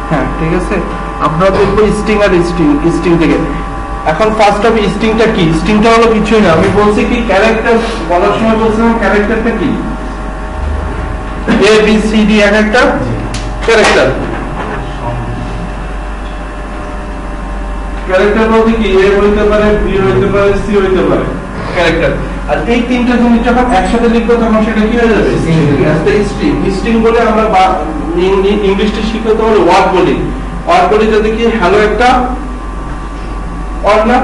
হ্যাঁ ঠিক আছে, আমরা দেখবো স্ট্রিং আর স্ট্রিং থেকে। এখন ফার্স্ট অফ স্ট্রিংটা কি? স্ট্রিংটা হলো কিছুই না, আমি বলছি কি ক্যারেক্টার বলার সময় বলছিলাম ক্যারেক্টারটা কি এ বি সি ডি এক একটা ক্যারেক্টার। ক্যারেক্টার বলতে কি এ হইতে পারে, বি হইতে পারে, সি হইতে পারে, ক্যারেক্টার। আর এই তিনটা জিনিস যখন একসাথে লিখবো তখন সেটা কি হয়ে যাবে? স্ট্রিং। স্ট্রিং বলে আমরা ইংলিশটা শিখতে হলে ওয়ার্ড বলি। ওয়ার্ড বলি যদি কি হ্যালো একটা ওয়ার্ড না?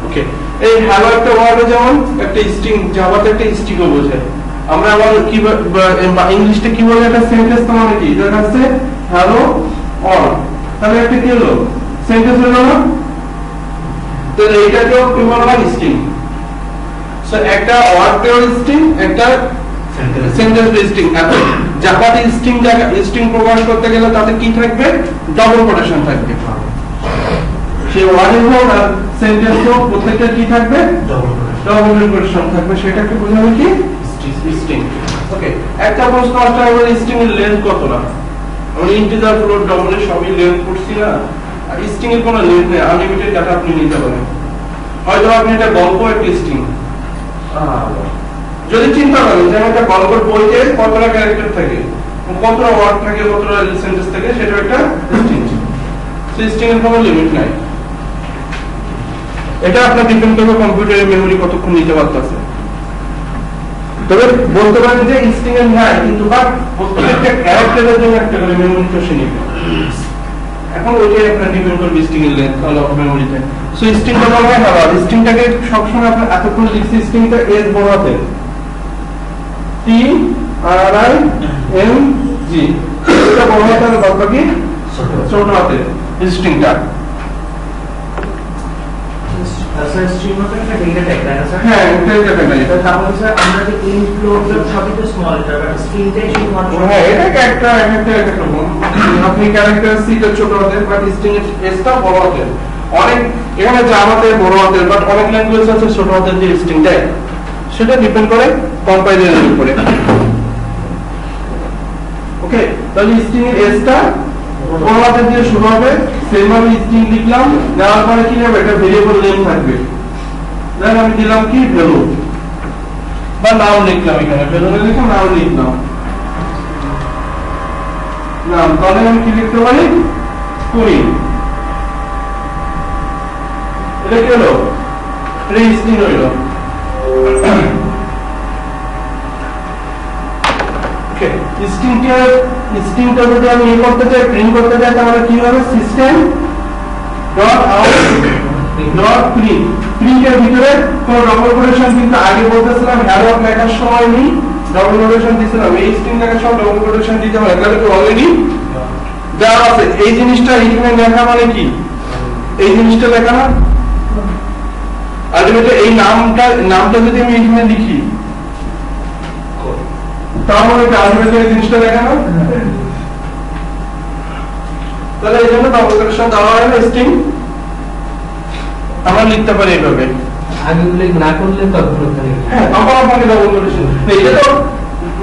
ওকে, এই হ্যালো একটা ওয়ার্ডে যেমন একটা স্ট্রিং, জাভাতে একটা স্ট্রিংও বোঝায়। আমরা আবার কি ইংলিশটা কি বলে একটা সেন্টেন্স, তো মানে কি যেটা আছে হ্যালো অল, তাহলে একটা কি হলো সেন্টেন্স হলো না? তো এইটাকেও কি বলা স্ট্রিং। সো একটা ওয়ার্ড পেও স্ট্রিং, একটা সেন্টেন্স স্ট্রিং। এখন জাভাতে স্ট্রিং প্রকাশ করতে গেলে তাতে কি থাকবে? ডাবল কোটেশন থাকবে। সেই ওয়ার্ডের হোক আর সেন্টেন্স হোক প্রত্যেকটা কি থাকবে? ডাবল কোটেশন থাকবে। সেটাকে বোঝাবে কি স্ট্রিং। ওকে, একটা প্রশ্ন আসলে আমাদের স্ট্রিং এর লেন্থ কত না? আমরা ইন্টিজার ফ্লোট ডাবল সবই লেন্থ করছি না, আর স্ট্রিং এর কোনো লেন্থ নেই, আনলিমিটেড ডাটা আপনি নিতে পারেন। হয়তো আপনি এটা গল্প একটা স্ট্রিং, যদি চিন্তা করেন যে একটা গল্পের বইতে কতটা ক্যারেক্টার থাকে, কতটা ওয়ার্ড থাকে, কতটা সেন্টেন্স থাকে, সেটা একটা স্ট্রিং। সেই স্ট্রিং এর কোনো লিমিট নাই। এটা আপনার ডিপেন্ড করবে কম্পিউটারের মেমরি কতক্ষণ নিতে পারতেছে। তবে বলতে পারেন যে স্ট্রিং এর নাই, কিন্তু বাট প্রত্যেকটা ক্যারেক্টারের জন্য একটা করে মেমরি তো সে নিবে। এখন ওইটাই আপনার ডিপেন্ড করবে স্ট্রিং এর লেন্থ অফ মেমরিতে। সো স্ট্রিংটা বলা হয় হ্যালো, স্ট্রিংটাকে সবসময় আপনার এতক্ষণ লিখছি স্ট্রিংটা এস বড় হাতে টি আর আই এম জি, এটা বড় হাতে আর বাদ বাকি ছোট হাতে স্ট্রিংটা। স্যার স্ট্রিং হতে একটা ডেটা টাইপ, তাই না স্যার? হ্যাঁ, ডেটা টাইপ। এটা তাহলে স্যার আমরা যে ইন্ট ফ্লোট সবই তো স্মল লেটার, বাট স্ট্রিংটাই শুধুমাত্র। হ্যাঁ, এটা একটা রকম। আপনি ক্যারেক্টার সিটা ছোট হাতের, বাট স্ট্রিং এর এসটা বড় হাতের। অনেক এখানে জাভাতে বড় হাতের, বাট অনেক ল্যাঙ্গুয়েজ আছে ছোট হাতের যে স্ট্রিং দেয়, সেটা ডিপেন্ড করে কম্পাইলারের উপরে। ওকে, তাহলে স্ট্রিং এর এসটা বড় হাতের দিয়ে শুরু হবে, সেম ভাবে স্ট্রিং লিখলাম, দেওয়ার পরে কি হবে? একটা ভেরিয়েবল নেম থাকবে। দেন আমি দিলাম কি ভ্যালু, বা নাম লিখলাম, এখানে ভ্যালু লিখলাম, নাম লিখলাম, নাম। তাহলে আমি কি লিখতে পারি? কুড়ি। এটা কি হলো? এটা স্ট্রিং হইল। স্ট্রিংটা যদি আমি করতে চাই, প্রিন্ট করতে চাই, তাহলে কি হবে? System dot out dot print. প্রিন্টের ভিতরে কোন ডবল কোটেশন কিন্তু আগে বলতেছিলাম হ্যালো লেখার সময় নেই, ডবল কোটেশন দিছিলাম। এই স্ট্রিং লেখার সময় ডবল কোটেশন দিতে হয়, তাহলে কি অলরেডি দেওয়া আছে। এই জিনিসটা এখানে লেখা মানে কি? এই জিনিসটা লেখা না? আলটিমেটলি এই নামটা যদি আমি এখানে লিখি, তাহলে আলটিমেটলি এই জিনিসটা লেখা না? তাহলে এই জন্য ডবল কোটেশন দেওয়া হয় না স্ট্রিং। আমরা লিখতে পারি এইভাবে, আগে উল্লেখ না করলে তখন ওখানে হ্যাঁ তখন আপনাকে ডবল কোটেশন। এটা তো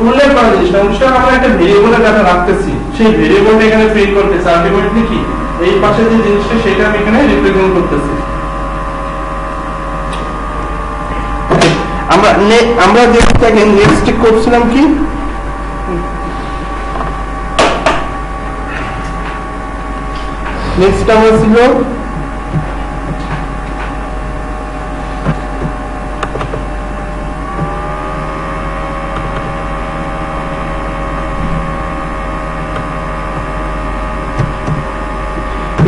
উল্লেখ করা জিনিস না, অনুষ্ঠান আমরা একটা ভেরিয়েবলের ডাটা রাখতেছি, সেই ভেরিয়েবলটা এখানে প্রিন্ট করতেছি। আলটিমেটলি কি এই পাশে যে জিনিসটা সেটা আমি এখানে রিপ্রেজেন্ট করতেছি। আমরা যেটাকে নেক্সট করছিলাম কি, নেক্সট আমার ছিল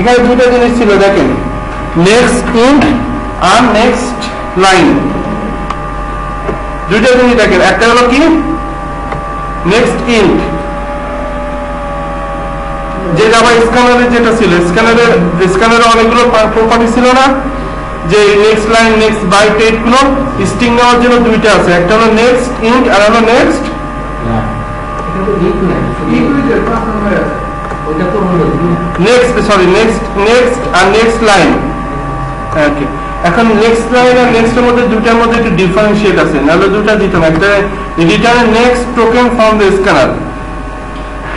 এখানে দুটো জিনিস ছিল, দেখেন নেক্সট ইন্ট আর নেক্সট লাইন। দুইটা জিনিস দেখেন, একটা হলো কি নেক্সট ইন্ট, যে জাভা স্ক্যানারে যেটা ছিল, স্ক্যানারে অনেকগুলো প্রপার্টি ছিল না, যে নেক্সট লাইন নেক্সট বাইট এগুলো স্ট্রিং নেওয়ার জন্য দুইটা আছে, একটা হলো নেক্সট ইন্ট আর হলো নেক্সট লাইন। ওকে, এখন নেক্সট লাইন আর নেক্সট এর মধ্যে দুটার মধ্যে একটু ডিফারেন্সিয়েট আছে, নাহলে দুটা দিত না। একটা return next token from the scanner.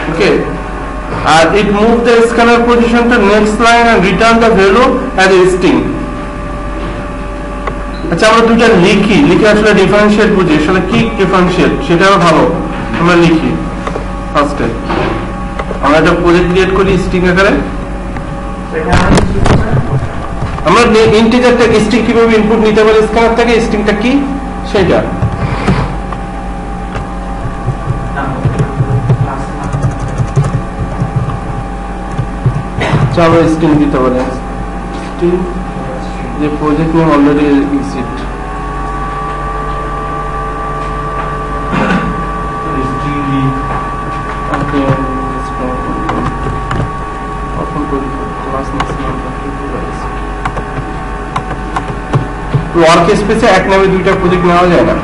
Okay, আর it move the scanner position to next line and return the value as a string. আচ্ছা আমরা দুইটা লিখে আসলে ডিফারেন্সিয়েট বুঝি, আসলে কি ডিফারেন্সিয়েট সেটাও ভালো আমরা লিখি। ফার্স্টে আমরা একটা প্রজেক্ট ক্রিয়েট করি স্ট্রিং আকারে। আমরা ইন্টিজারটা স্ট্রিং কিভাবে ইনপুট নিতে পারি স্ক্যানার থেকে, স্ট্রিংটা কি সেটা আমরা স্ট্রিং দিতে পারি। স্ট্রিং যে project name already exit, work স্পেসে এক নামে দুইটা প্রজেক্ট নেওয়া যায় না,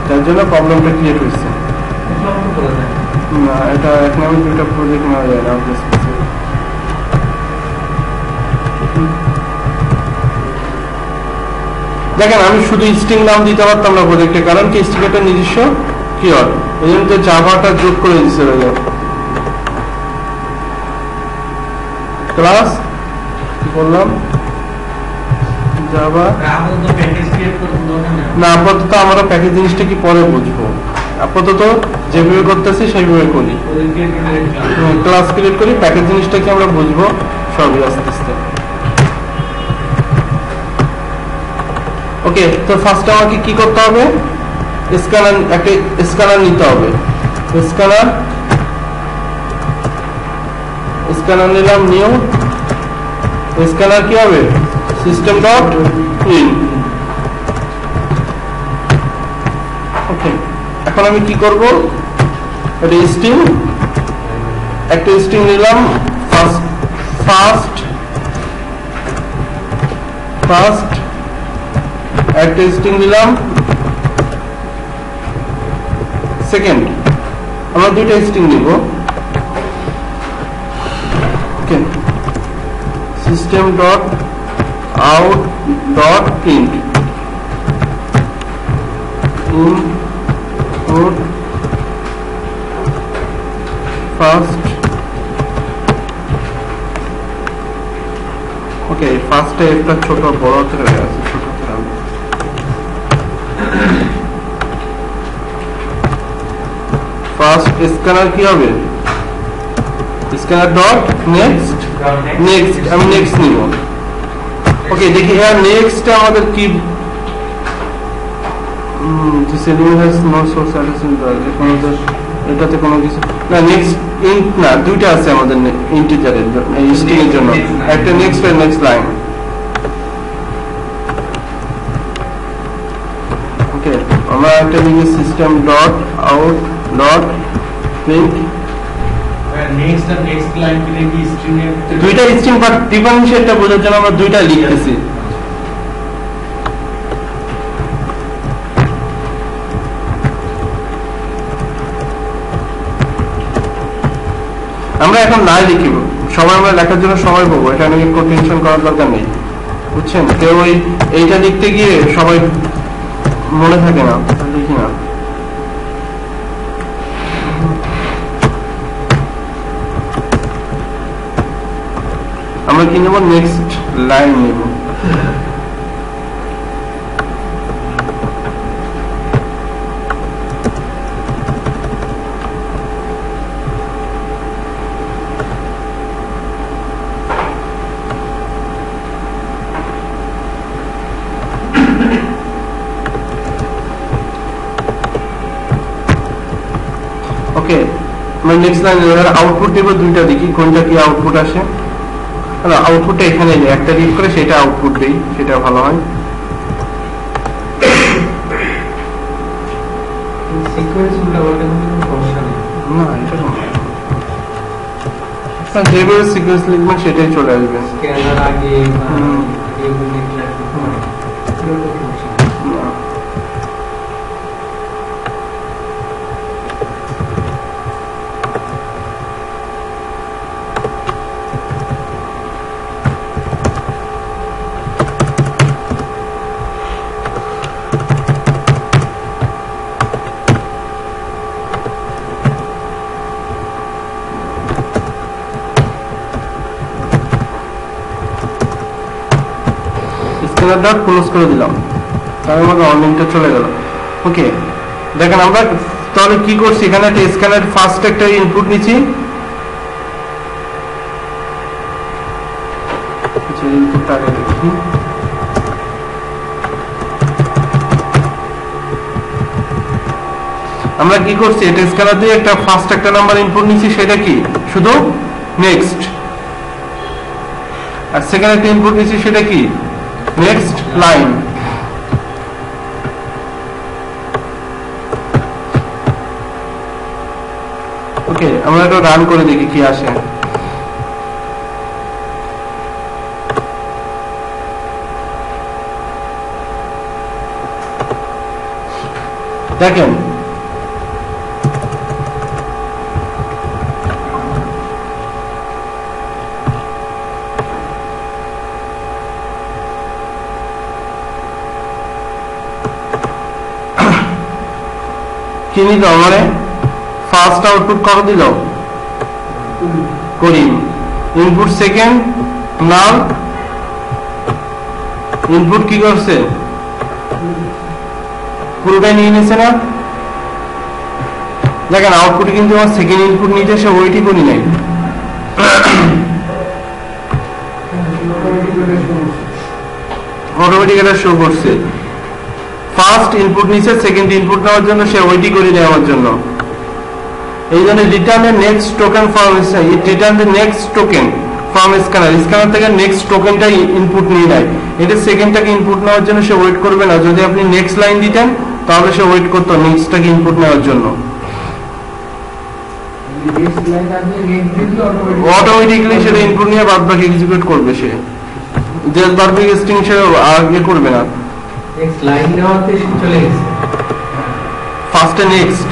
তার জন্য প্রবলেমটা ক্রিয়েট হয়েছে। না এটা এক নামে দুইটা প্রজেক্ট নেওয়া যায় না ওয়ার্ক স্পেসে। দেখেন আমি শুধু স্ট্রিং নাম দিতে পারতাম না প্রজেক্টে, কারণ কি স্ট্রিং একটা নিজস্ব কিওয়ার্ড, এই জন্য তো জাভাটা যোগ করে দিচ্ছে ক্লাস কি বললাম জাভা না। আপাতত আমরা প্যাকেজ জিনিসটা কি পরে বুঝবো, আপাতত যেভাবে করতেছি সেইভাবে করি, ক্লাস ক্রিয়েট করি, প্যাকেজ জিনিসটা কি আমরা বুঝবো সবই আস্তে আস্তে। ওকে, তো ফার্স্ট আমাকে কি করতে হবে, স্ক্যানার একটা স্ক্যানার নিতে হবে। স্ক্যানার নিলাম, নিউ স্ক্যানার কি হবে সিস্টেম ডট ইন। ওকে, এখন আমি কি করব, এটা স্ট্রিং একটা স্ট্রিং নিলাম, ফার্স্ট একটা স্ট্রিং নিলাম, সেকেন্ড আমরা দুইটা স্ট্রিং নিব। Okay, system dot out dot print input first. Okay, ফার্স্টে একটা ছোট বড় করে আছে, ছোট ফার্স্ট স্ক্যানার কি হবে, স্ক্যানার ডট নেক্সট আমি নেক্সট নিব। ওকে, দেখি হ্যাঁ নেক্সট আমাদের কি এটাতে কোনো কিছু না, নেক্সট না দুইটা আছে আমাদের ইন্টিজারের স্ট্রিং এর জন্য, একটা নেক্সট আর নেক্সট লাইন। ওকে, আমরা একটা লিখি system dot out dot print next আর নেক্সট লাইন কি নাকি স্ট্রিং এর দুইটা স্ট্রিং বাট ডিফারেন্সিয়েটটা বোঝার জন্য আমরা দুইটা লিখতেছি। আমরা এখন নাই লিখিব, সবাই আমরা লেখার জন্য সময় পাবো, এটা নিয়ে কোনো টেনশন করার দরকার নেই, বুঝছেন? কেউ এইটা লিখতে গিয়ে সবাই মনে থাকে না, লিখি না। আমরা কি নেব, নেক্সট লাইন নেব। ওকে, আমরা নেক্সট লাইন আউটপুট দেব, দুইটা দেখি কোনটা কি আউটপুট আসে। আউটপুটটা এখানে নেই, একটা রিড করে সেটা আউটপুট দেই, সেটা ভালো হয়। না এটা যেভাবে সিকোয়েন্স লিখবেন সেটাই চলে আসবে। স্ক্যানার ডট ক্লোজ করে দিলাম, তাহলে আমাদের অনলাইনটা চলে গেল। ওকে, দেখেন আমরা তাহলে কি করছি, এখানে একটা স্ক্যানার ফার্স্ট একটা ইনপুট নিচ্ছি, ইনপুটটা আগে দেখি। আমরা কি করছি, এটা স্ক্যানার দিয়ে একটা ফার্স্ট একটা নাম্বার ইনপুট নিচ্ছি, সেটা কি শুধু নেক্সট, আর সেকেন্ড একটা ইনপুট নিচ্ছি সেটা কি নেক্সট লাইন। ওকে, আমরা এটা রান করে দেখি কি আসে। দেখেন কি নিল, মানে ফার্স্ট আউটপুট কত দিল, করিম। ইনপুট সেকেন্ড নাল, ইনপুট কি করছে পুরোটাই নিয়ে নিছে না। দেখেন আউটপুট কিন্তু আমার সেকেন্ড ইনপুট নিতে সে ওইটি করি নাই, অটোমেটিক এটা শো করছে। ফার্স্ট ইনপুট নিচে সেকেন্ড ইনপুট নেওয়ার জন্য সে ওইটি করে নেওয়ার জন্য, এই জন্য রিটার্ন এর নেক্সট টোকেন ফ্রম রিটার্ন এর next token from scanner, scanner থেকে নেক্সট টোকেনটা ইনপুট নিয়ে নেয়। এটা সেকেন্ডটাকে ইনপুট নেওয়ার জন্য সে ওয়েট করবে না, যদি আপনি নেক্সট লাইন দিতেন তাহলে সে ওয়েট করতো নেক্সটটাকে ইনপুট নেওয়ার জন্য। অটোমেটিক্যালি সেটা ইনপুট নিয়ে বাদ বাকি এক্সিকিউট করবে, সে যে বাদ বাকি স্ট্রিং সে আগে করবে না। নেক্সট লাইন নেওয়াতে চলে গেছে, ফার্স্টে নেক্সট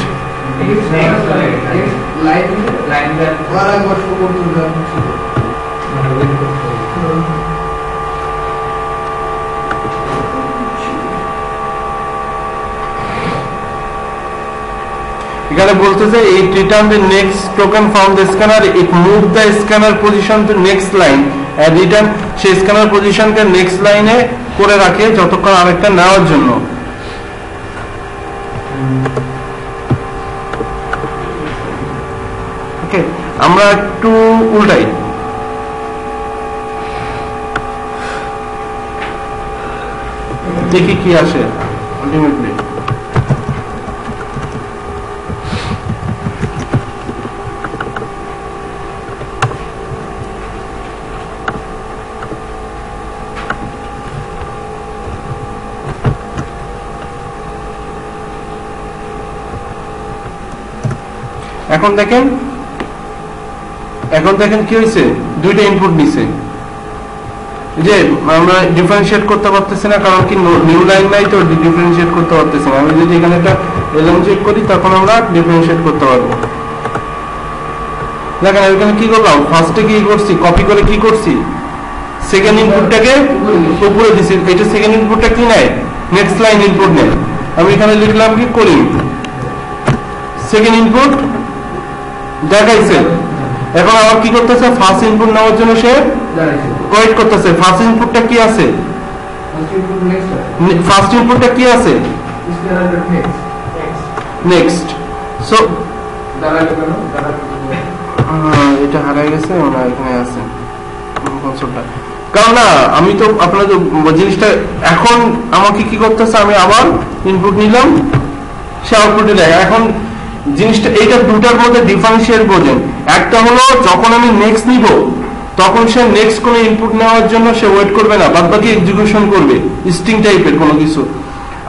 এখানে বলতেছে it return the next token from the scanner, it move the scanner position to next line and return সেই স্ক্যানার পজিশনকে নেক্সট লাইনে করে রাখে যতক্ষণ আরেকটা নেওয়ার জন্য। ওকে, আমরা একটু উল্টাই, দেখি কি আসে আলটিমেটলি। এখন দেখেন কি হয়েছে, দুইটা ইনপুট নিছে, যে আমরা ডিফারেন্সিয়েট করতে পারতেছি না, কারণ কি নিউ লাইন নাই তো ডিফারেন্সিয়েট করতে পারতেছি না। আমি যদি এখানে একটা এলিমিনেট করি তখন আমরা ডিফারেন্সিয়েট করতে পারবো। দেখেন এখানে কি করলাম, ফার্স্টে কি করছি, কপি করে কি করছি, সেকেন্ড ইনপুটটাকে উপরে দিছি, এটা সেকেন্ড ইনপুটটা কি নেয় নেক্সট লাইন ইনপুট নেয়। আমি এখানে লিখলাম কি করি, সেকেন্ড ইনপুট দেখাইছে। এখন আবার কি করতেছে, ফার্স্ট ইনপুট নেওয়ার জন্য সে ওয়েট করতেছে। ফার্স্ট ইনপুটটা কি আছে, ফার্স্ট ইনপুটটা কি আছে নেক্সট। সো এটা হারাই গেছে, ওনা এখানে আছে কনসোলটা, কারণ না আমি তো আপনাদের জিনিসটা এখন আমাকে কি করতেছে, আমি আবার ইনপুট নিলাম, সে আউটপুটে দেয়। এখন জিনিসটা এইটা দুটার মধ্যে ডিফারেন্সিয়েট বোঝেন, একটা হলো যখন আমি নেক্সট নিব তখন সে নেক্সট কোনো ইনপুট নেওয়ার জন্য সে ওয়েট করবে না, বাদ বাকি এক্সিকিউশন করবে স্ট্রিং টাইপের কোনো কিছু।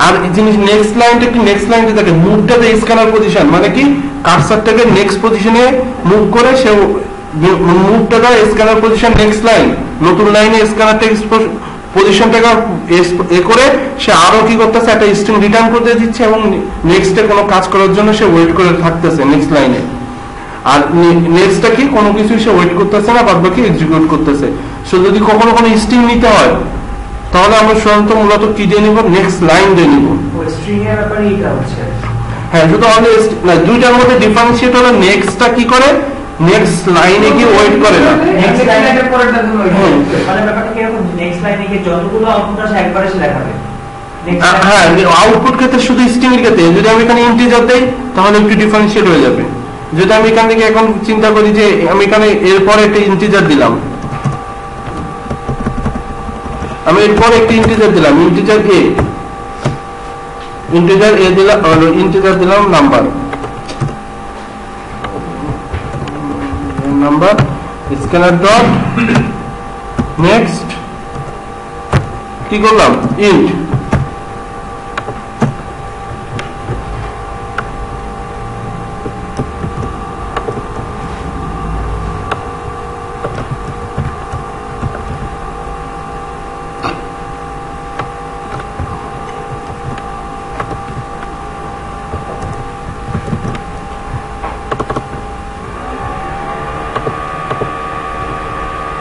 আর জিনিস নেক্সট লাইনটা কি, নেক্সট লাইনটা থাকে মুভটাতে স্ক্যানার পজিশন, মানে কি কার্সারটাকে নেক্সট পজিশনে মুভ করে সে মুভটা দেয় স্ক্যানার পজিশন নেক্সট লাইন, নতুন লাইনে স্ক্যানারটা পজিশনটাকে এ করে সে আরো কি করতেছে, একটা স্ট্রিং রিটার্ন করতে দিচ্ছে এবং নেক্সটে কোনো কাজ করার জন্য সে ওয়েট করে থাকতেছে নেক্সট লাইনে। আর নেক্সটটা কি কোনো কিছু সে ওয়েট করতেছে না, বাদ বাকি এক্সিকিউট করতেছে। সো যদি কখনো কোনো স্ট্রিং নিতে হয় তাহলে আমরা সাধারণত মূলত কি দিয়ে নিব, নেক্সট লাইন দিয়ে নিব। হচ্ছে হ্যাঁ, শুধু আমাদের না দুইটার মধ্যে ডিফারেন্সিয়েট হলো নেক্সটটা কি করে, নেক্সট লাইনে কি ওয়েট করে না। নেক্সট লাইনের পরেরটা তুমি ওয়েট করবে মানে ব্যাপারটা কি এরকম নেক্সট লাইনে গিয়ে যতগুলো আউটপুট আছে একবারে সে দেখাবে হ্যাঁ আউটপুট ক্ষেত্রে শুধু স্ট্রিং এর ক্ষেত্রে যদি আমি এখানে ইন্টিজার দেই তাহলে একটু ডিফারেন্সিয়েট হয়ে যাবে। যদি আমি এখান থেকে এখন চিন্তা করি যে আমি এখানে এরপরে একটা ইন্টিজার দিলাম, আমি এরপরে একটা ইন্টিজার দিলাম, ইন্টিজার এ দিলাম, ইন্টিজার দিলাম নাম্বার স্ক্যানার ডট নেক্সট কি করলাম ইন্ট।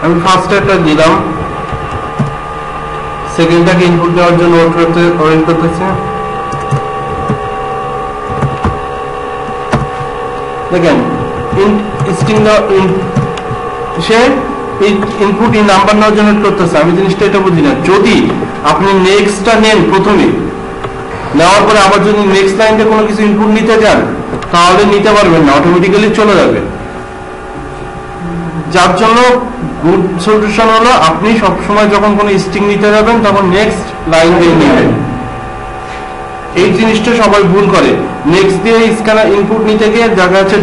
আমি ফার্স্ট একটা দিলাম, সেকেন্ডটাকে ইনপুট দেওয়ার জন্য ওয়েট করতেছে। দেখেন সে ইনপুট নাম্বার নেওয়ার জন্য করতেছে। আমি জিনিসটা এটা বুঝি না, যদি আপনি নেক্সটটা নেন প্রথমে, নেওয়ার পরে আবার যদি নেক্সট লাইনটা কোনো কিছু ইনপুট নিতে যান তাহলে নিতে পারবেন না, অটোমেটিক্যালি চলে যাবে। যার জন্য গুড সলিউশন হলো আপনি সবসময় যখন কোনো স্ট্রিং নিতে যাবেন তখন নেক্সট লাইন দিয়ে নেবেন। এই জিনিসটা সবাই ভুল করে, নেক্সট দিয়ে স্ক্যানার ইনপুট নিতে গিয়ে দেখা যাচ্ছে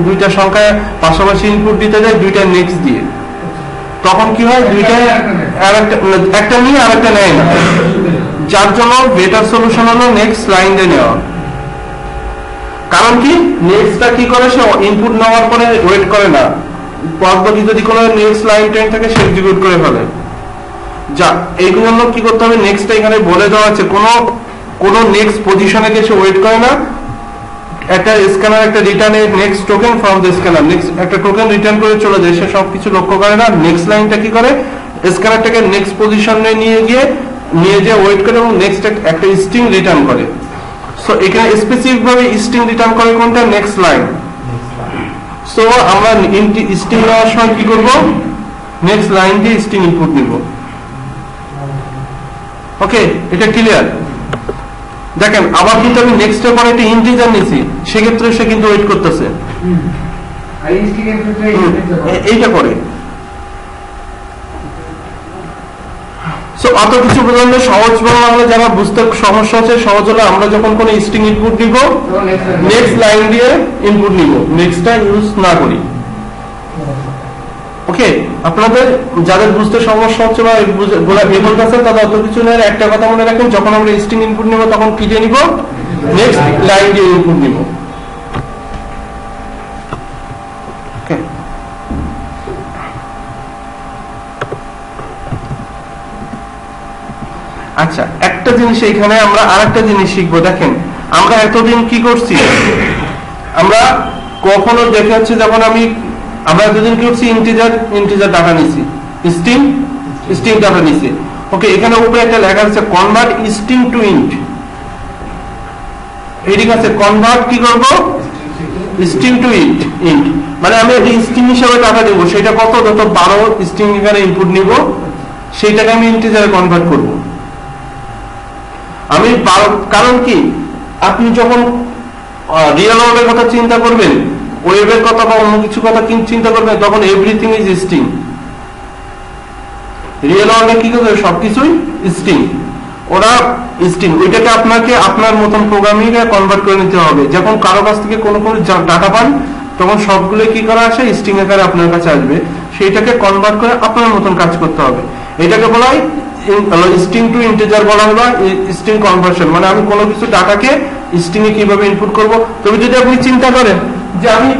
দুইটা সংখ্যা পাশাপাশি ইনপুট দিতে যায়, দুইটা নেক্সট দিয়ে, তখন কি হয় দুইটা একটা নিয়ে আর একটা নেয় না। যার জন্য বেটার সলিউশন হলো নেক্সট লাইন দিয়ে নেওয়া। কারণ কি নেক্সটটা কি করে, সে ইনপুট নেওয়ার পরে ওয়েট করে না, পরবর্তী যদি কোনো নেক্সট লাইন টাইম থাকে সে এক্সিকিউট করে ফেলে। যা এইগুলো কি করতে হবে, নেক্সটটা এখানে বলে দেওয়া আছে, কোনো নেক্সট পজিশনে গিয়ে ওয়েট করে না। একটা স্ক্যানার একটা return next token from the scanner, next একটা টোকেন রিটার্ন করে চলে যায়, সে সবকিছু লক্ষ্য করে না। নেক্সট লাইনটা কি করে, স্ক্যানারটাকে নেক্সট পজিশনে নিয়ে যে ওয়েট করে এবং নেক্সট একটা স্ট্রিং রিটার্ন করে। সো এখানে স্পেসিফিক ভাবে স্ট্রিং রিটার্ন করে কোনটা, নেক্সট লাইন। সো আমরা স্ট্রিং নেওয়ার সময় কি করব, নেক্সট লাইন দিয়ে স্ট্রিং ইনপুট নিব। ওকে, এটা ক্লিয়ার? দেখেন আবার কিন্তু আমি নেক্সট এর পরে একটা ইন্টিজার নিছি, সেক্ষেত্রে সে কিন্তু ওয়েট করতেছে, এইটা করে। সো অত কিছু বোঝানো সহজ বাংলা যারা বুঝতে সমস্যা আছে, সহজ হলো আমরা যখন কোনো স্ট্রিং ইনপুট দিব নেক্সট লাইন দিয়ে ইনপুট নিব, নেক্সটটা ইউজ না করি। ওকে, আপনাদের যাদের বুঝতে সমস্যা হচ্ছে বা বলতেছে তাদের অত কিছু নেই, একটা কথা মনে রাখেন, যখন আমরা স্ট্রিং ইনপুট নিব তখন কি দিয়ে নিব, নেক্সট লাইন দিয়ে ইনপুট নিব। ওকে, আচ্ছা একটা জিনিস এখানে আমরা আরেকটা জিনিস শিখবো। দেখেন আমরা এতদিন কি করছি, আমরা কখনো দেখে হচ্ছে যখন আমরা এতদিন কি করছি, ইন্টিজার ডাটা নিছি, স্ট্রিং ডাটা নিছি। ওকে, এখানে উপরে একটা লেখা আছে কনভার্ট স্ট্রিং টু ইন্ট। ঠিক আছে, কনভার্ট কি করব, স্ট্রিং টু ইন্ট। মানে আমি স্ট্রিং হিসেবে ডাটা দেব, সেটা কত, যত 12 স্ট্রিং এখানে ইনপুট নিব, সেইটাকে আমি ইন্টিজারে কনভার্ট করব। আমি কারণ কি, আপনি যখন রিয়েল ওয়ার্ল্ডের কথা চিন্তা করবেন, ওয়েবের কথা বা অন্য কিছু কথা চিন্তা করবেন, তখন এভরিথিং ইজ স্ট্রিং। রিয়েল ওয়ার্ল্ডে কি করবে, সবকিছুই স্ট্রিং, ওরা স্ট্রিং। ওইটাকে আপনাকে আপনার মতন প্রোগ্রামিং এ কনভার্ট করে নিতে হবে। যখন কারো কাছ থেকে কোনো ডাটা পান তখন সবগুলো কি করা আসে, স্ট্রিং আকারে আপনার কাছে আসবে, সেইটাকে কনভার্ট করে আপনার মতন কাজ করতে হবে। এটাকে বলা হয় স্ট্রিং টু ইন্টিজার বলা হয়, বা স্ট্রিং কনভার্সন। মানে আমি কোনো কিছু ডাটাকে স্ট্রিং এ কিভাবে ইনপুট করব। তবে যদি আপনি চিন্তা করেন যে আমি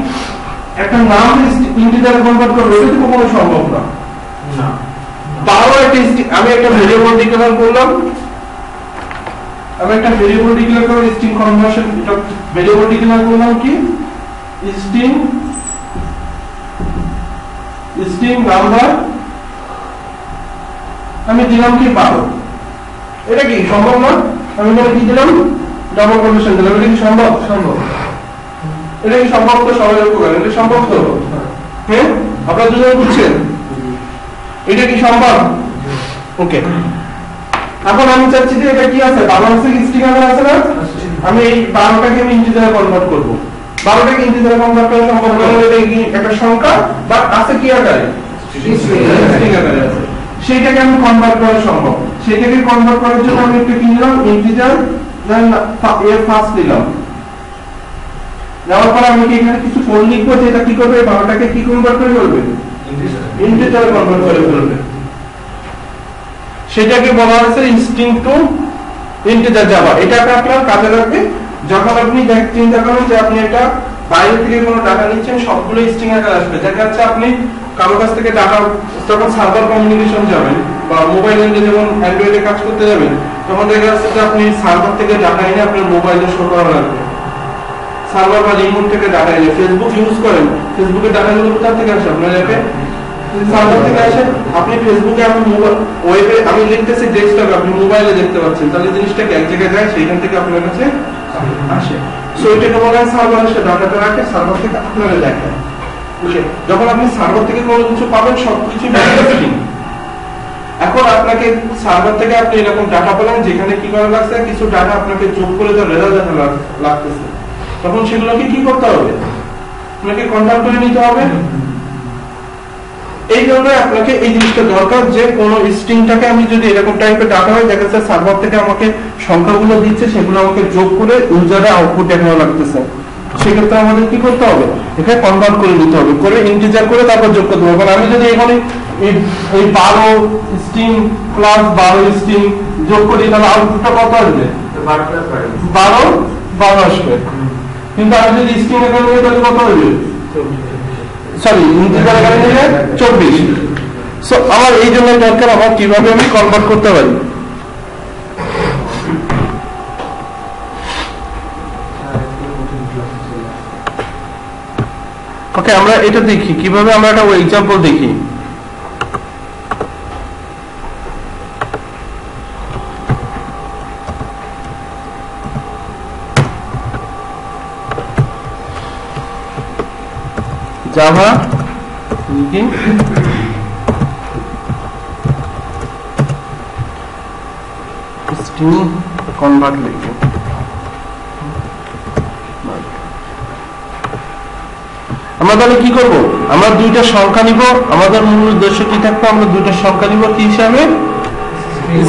একটা নাম ইন্টিজারে কনভার্ট করবো, এটা তো কোনো সম্ভব না। আমি একটা ভেরিয়েবল ডিক্লেয়ার করলাম, স্ট্রিং কনভার্সন, এটা ভেরিয়েবল ডিক্লেয়ার করলাম কি, স্ট্রিং নাম্বার, আমি দিলাম কি 12। এটা কি সম্ভব না? আমি কি দিলাম, ডাবল কোটেশন দিলাম, এটা কি সম্ভব? এটা কি সম্ভব? তো সবাই লক্ষ্য করেন, এটা সম্ভব তো? হ্যাঁ, আপনারা দুজন বুঝছেন এটা কি সম্ভব? ওকে, এখন আমি চাচ্ছি যে এটা কি আছে, 12 আছে, স্ট্রিং আকারে আছে না? আমি এই 12টাকে আমি ইন্টিজারে কনভার্ট করব। 12টাকে ইন্টিজারে কনভার্ট করা সম্ভব না, এটা কি একটা সংখ্যা বা আছে কি আকারে? স্ট্রিং আকারে আছে। সেইটাকে আমি কনভার্ট করা সম্ভব। সেটাকে কনভার্ট করার জন্য আমি একটা কি নিলাম, ইন্টিজার, দেন এর ফার্স্ট নিলাম। নেওয়ার পর আমি কি এখানে কিছু কোড লিখবো যে এটা কি করবে, 12টাকে কি কনভার্ট করে ফেলবে, ইন্টিজারে কনভার্ট করে ফেলবে। সেটাকে বলা হয়েছে স্ট্রিং টু ইন্টিজার জাভা। এটাকে আপনার কাজে লাগবে যখন আপনি চিন্তা করেন যে আপনি এটা বাইরে থেকে কোনো ডাটা নিচ্ছেন, সবগুলো স্ট্রিং আকারে আসবে। দেখা যাচ্ছে আপনি কারো কাছ থেকে ডাটা যখন সার্ভার কমিউনিকেশন যাবেন বা মোবাইল এন্ডে যেমন অ্যান্ড্রয়েডে কাজ করতে যাবেন, তখন দেখা যাচ্ছে যে আপনি সার্ভার থেকে ডাটা এনে আপনার মোবাইলে শো করা লাগবে। সার্ভার বা রিমোট থেকে ডাটা এনে ফেসবুক ইউজ করেন, ফেসবুকের ডাটাগুলো কোথা থেকে আসে? আপনার অ্যাপে সার্ভার থেকে আসে। আপনি ফেসবুকে, আমি ওয়েবে আমি লিখতেছি ডেস্কটপে, আপনি মোবাইলে দেখতে পাচ্ছেন, তাহলে জিনিসটা এক জায়গায় যায়, সেইখান থেকে আপনার কাছে আসে। সো এটাকে বলা হয় সার্ভার এসে ডাটাটা রাখে, সার্ভার থেকে আপনারা দেখায়। যখন আপনি সার্ভার থেকে কোনো কিছু পাবেন, সবকিছু স্ট্রিং। এখন আপনাকে সার্ভার থেকে আপনি এরকম ডাটা পেলেন যেখানে কি করা লাগছে, কিছু ডাটা আপনাকে যোগ করে তার রেজাল্ট দেখা লাগতেছে, তখন সেগুলোকে কি করতে হবে, আপনাকে কন্ট্যাক্ট করে নিতে হবে। এই জন্য আপনাকে এই জিনিসটা দরকার যে কোনো স্ট্রিংটাকে আমি যদি এরকম টাইপের ডাটা হয়, দেখা যাচ্ছে সার্ভার থেকে আমাকে সংখ্যাগুলো দিচ্ছে, সেগুলো আমাকে যোগ করে ইউজারে আউটপুট দেখানো লাগতেছে, সেক্ষেত্রে আমাদের কি করতে হবে, এখানে কনভার্ট করে নিতে হবে, করে ইন্টিজার করে তারপর যোগ করতে হবে। কারণ আমি যদি এখানে এই 12 স্ট্রিং প্লাস 12 স্ট্রিং যোগ করি, তাহলে আউটপুটটা কত আসবে? 12 আসবে। কিন্তু আমি যদি স্ট্রিং এখানে নিই, তাহলে কত আসবে? সরি, ইন্টিজার আকারে নিলে 24। সো আমার এই জন্য দরকার আমার কিভাবে আমি কনভার্ট করতে পারি। ওকে, আমরা এটা দেখি কিভাবে, আমরা একটা এক্সাম্পল দেখি। জাভা স্ট্রিং কনভার্ট লিখি। আমরা তাহলে কি করব, আমরা দুইটা সংখ্যা নিব। আমাদের মূল উদ্দেশ্য কি থাকবে, আমরা দুইটা সংখ্যা নিব কি হিসাবে,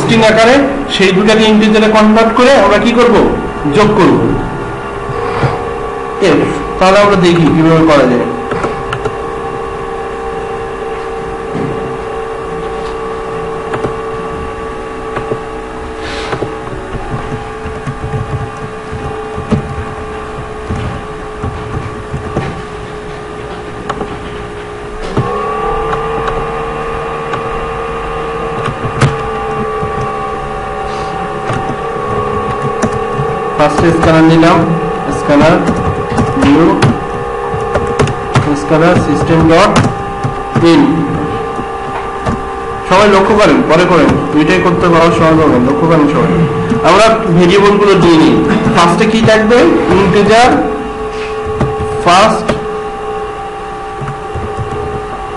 স্ট্রিং আকারে। সেই দুটাকে ইন্টিজারে কনভার্ট করে আমরা কি করব, যোগ করব। তাহলে আমরা দেখি কিভাবে করা যায়। ফার্স্টে স্ক্যানার নিলাম, scanner new scanner system dot in. সবাই লক্ষ্য করেন, পরে করেন, দুইটাই করতে পারো সহজ হবে, লক্ষ্য করেন সবাই। আমরা ভেরিয়েবল গুলো দিয়ে নিই। ফার্স্টে কি থাকবে, ইন্টিজার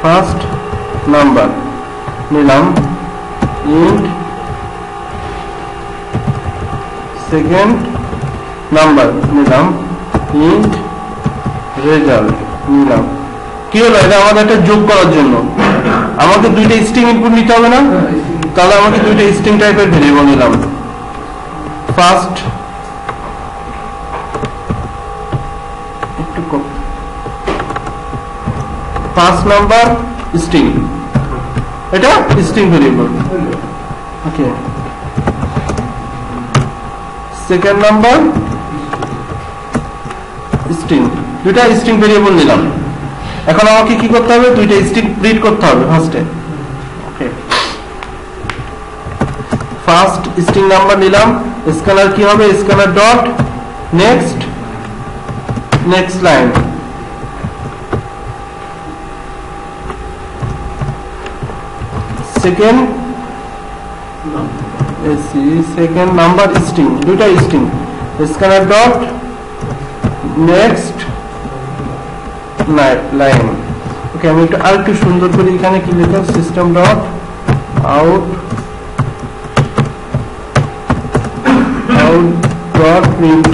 ফার্স্ট নাম্বার নিলাম, ইন্ট সেকেন্ড নাম্বার নিলাম, ইন্ট রেজাল্ট নিলাম। কি হলো, এটা আমাদের একটা যোগ করার জন্য আমাকে দুইটা স্ট্রিং ইনপুট নিতে হবে না? তাহলে আমাকে দুইটা স্ট্রিং টাইপের ভেরিয়েবল নিলাম। ফার্স্ট নাম্বার স্ট্রিং, এটা স্ট্রিং ভেরিয়েবল। ওকে, সেকেন্ড নাম্বার স্ট্রিং, দুইটা স্ট্রিং ভেরিয়েবল নিলাম। এখন আমাকে কি করতে হবে, দুইটা স্ট্রিং প্রিন্ট করতে হবে ফার্স্টে। ওকে, ফার্স্ট স্ট্রিং নাম্বার নিলাম, স্ক্যানার কি হবে, scanner dot next line, second number string, দুইটা string, scanner dot next line. Okay, আমি একটু আরেকটু সুন্দর করে এখানে কি লিখলাম, system dot out dot print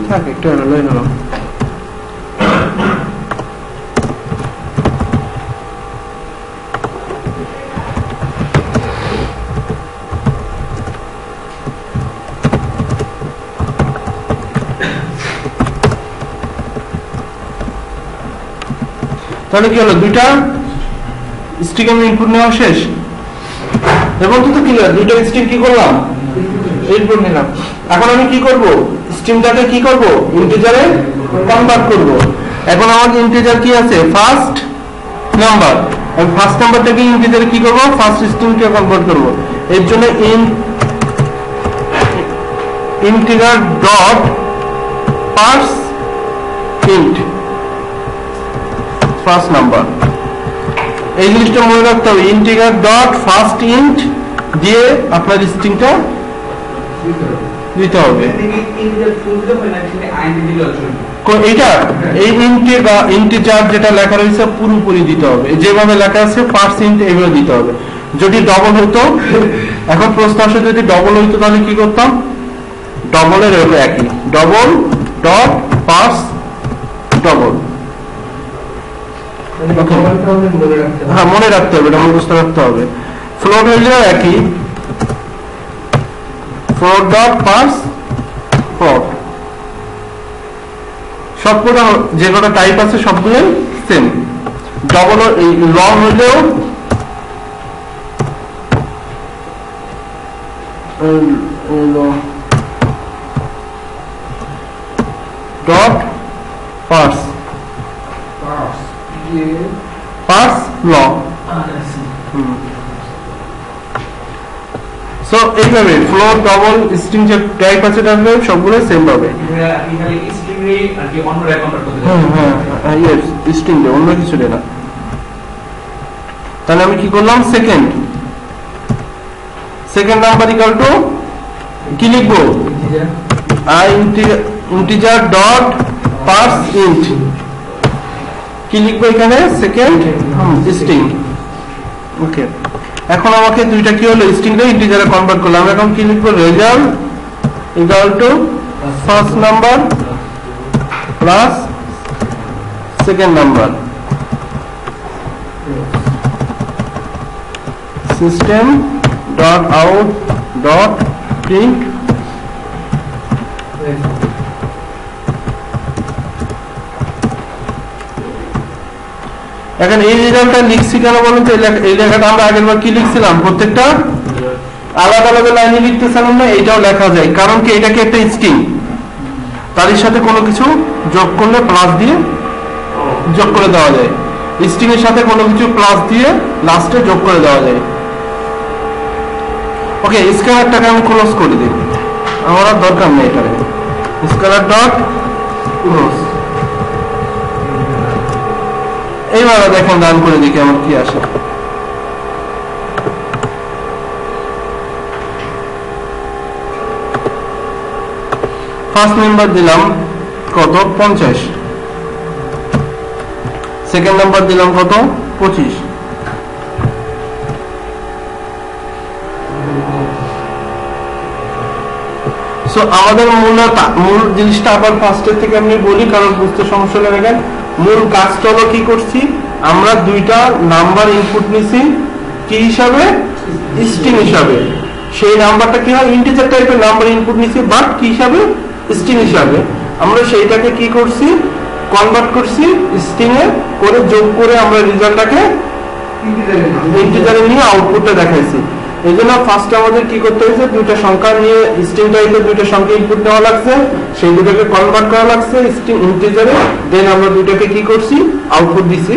থাক, একটু হলো হলো। তাহলে কি হলো, দুইটা স্ট্রিং এর ইনপুট নেওয়া শেষ এবং তো ক্লিয়ার, দুইটা স্ট্রিং কি করলাম, ইনপুট নিলাম। এখন আমি কি করব, স্ট্রিংটাকে কি করব, ইন্টিজারে কনভার্ট করব। এখন আমার ইন্টিজার কি আছে, ফার্স্ট নাম্বার, আমি ফার্স্ট নাম্বারটাকে ইন্টিজারে কি করব, ফার্স্ট স্ট্রিংকে কনভার্ট করব। এর জন্য integer dot purse int first number, এই জিনিসটা মনে রাখতে হবে। ইন্টিজার ডট ফার্স্ট ইন্ট দিয়ে আপনার স্ট্রিংটা দিতে হবে। এইটা এই ইন্টে বা ইন্টিজার যেটা লেখা রয়েছে পুরোপুরি দিতে হবে, যেভাবে লেখা আছে ফার্স্ট ইন্ট এইভাবে দিতে হবে। যদি ডবল হতো, এখন প্রশ্ন আসে যদি ডবল হইতো তাহলে কি করতাম, ডবলের হলো একই, ডবল ডট পার্স ডবল। হ্যাঁ, মনে রাখতে হবে, এটা মুখস্থ রাখতে হবে। ফ্লোট হইলেও একই, ফ্লোট ডট পার্স ফ্লোট। সবগুলো যে কটা টাইপ আছে সবগুলোই সেম। ডবল লং হইলেও dot parse parse long. So এইভাবে ফ্লোট ডবল স্ট্রিং যে টাইপ আছে তাহলে সবগুলো সেম পাবে। স্ট্রিং দে, অন্য কিছু দে না। তাহলে আমি কি করলাম, সেকেন্ড নাম্বার ইকুয়াল টু কি লিখবো, ইন্টিজার ডট পার্স ইন্ট, কি লিখবো এখানে, সেকেন্ড স্ট্রিং। ওকে, এখন আমাকে দুইটা কি হলো, স্ট্রিংটা ইন্টিজারে কনভার্ট করলাম। এখন কি লিখবো, result equal to first number plus second number, system dot out dot print এখন এই রেজাল্টটা লিখছি কেন বলুন তো, এই লেখাটা আমরা আগের বার কি লিখছিলাম, প্রত্যেকটা আলাদা আলাদা লাইনে লিখতেছিলাম না, এটাও লেখা যায়। কারণ কি, এটাকে একটা স্ট্রিং, তার সাথে কোনো কিছু যোগ করলে প্লাস দিয়ে যোগ করে দেওয়া যায়, স্ট্রিং এর সাথে কোনো কিছু প্লাস দিয়ে লাস্টে যোগ করে দেওয়া যায়। ওকে, স্কেলারটাকে আমি ক্লোজ করে দিই, আমার আর দরকার নেই এটারে। Scalar dot close. এইভাবে দেখেন, রান করে দেখি আমার কি আসে। ফার্স্ট নাম্বার দিলাম কত, 50। সেকেন্ড নাম্বার দিলাম কত, 25। সো আমাদের মূল জিনিসটা আবার ফার্স্টের থেকে আমি বলি, কারণ বুঝতে সমস্যা লাগে। মূল কাজটা হলো কি করছি, আমরা দুইটা নাম্বার ইনপুট নিছি কি হিসাবে, স্ট্রিং হিসাবে। সেই নাম্বারটা কি হয়, ইন্টিজার টাইপের নাম্বার ইনপুট নিছি, বাট কি হিসাবে, স্ট্রিং হিসাবে। আমরা সেইটাকে কি করছি, কনভার্ট করছি স্ট্রিং এ করে, যোগ করে আমরা রেজাল্টটাকে ইন্টিজারে নিয়ে আউটপুটটা দেখাইছি। এই জন্য ফার্স্ট আমাদের কি করতে হয়েছে, দুইটা সংখ্যা নিয়ে স্ট্রিং টাইপের দুইটা সংখ্যা ইনপুট নেওয়া লাগছে, সেই দুটোকে কনভার্ট করা লাগছে স্ট্রিং ইন্টিজারে, দেন আমরা দুইটাকে কি করছি, আউটপুট দিছি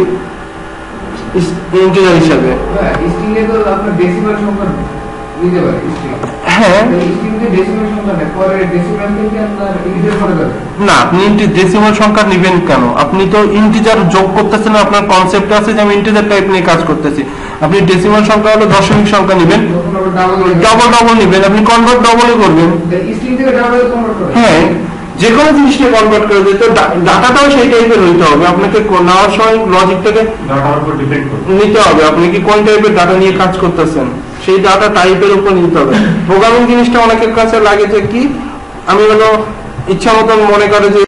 ইন্টিজার হিসাবে। স্ট্রিং এ তো আপনার ডেসিমাল সংখ্যা নিতে পারে স্ট্রিং। হ্যাঁ স্ট্রিংতে ডেসিমাল সংখ্যা নেই, পরে ডেসিমাল থেকে আপনার ইন্টিজার করে যাবে। না, আপনি ডেসিমাল সংখ্যা নেবেন কেন? আপনি তো ইন্টিজার যোগ করতেছেন, আপনার কনসেপ্ট আছে যে আমি ইন্টিজার টাইপ নিয়ে কাজ করতেছি। আপনি ডেসিমাল সংখ্যা হলো দশমিক সংখ্যা নেবেন, ডবল নেবেন, আপনি কনভার্ট ডবলে করবেন। স্ট্রিং থেকে ডাবল কনভার্ট করে। হ্যাঁ, যে কোনো জিনিসকে কনভার্ট করে দিতে ডাটাটাও সেই টাইপের হইতে হবে। আপনাকে নেওয়ার সময় লজিকটাকে ডাটার উপর ডিপেন্ড করে। নিতে হবে, আপনি কি কোন টাইপের ডাটা নিয়ে কাজ করতেছেন সেই ডাটা টাইপের উপর নিতে হবে। প্রোগ্রামিং জিনিসটা অনেকের কাছে লাগে যে কি আমি হলো ইচ্ছা মতন মনে করে যে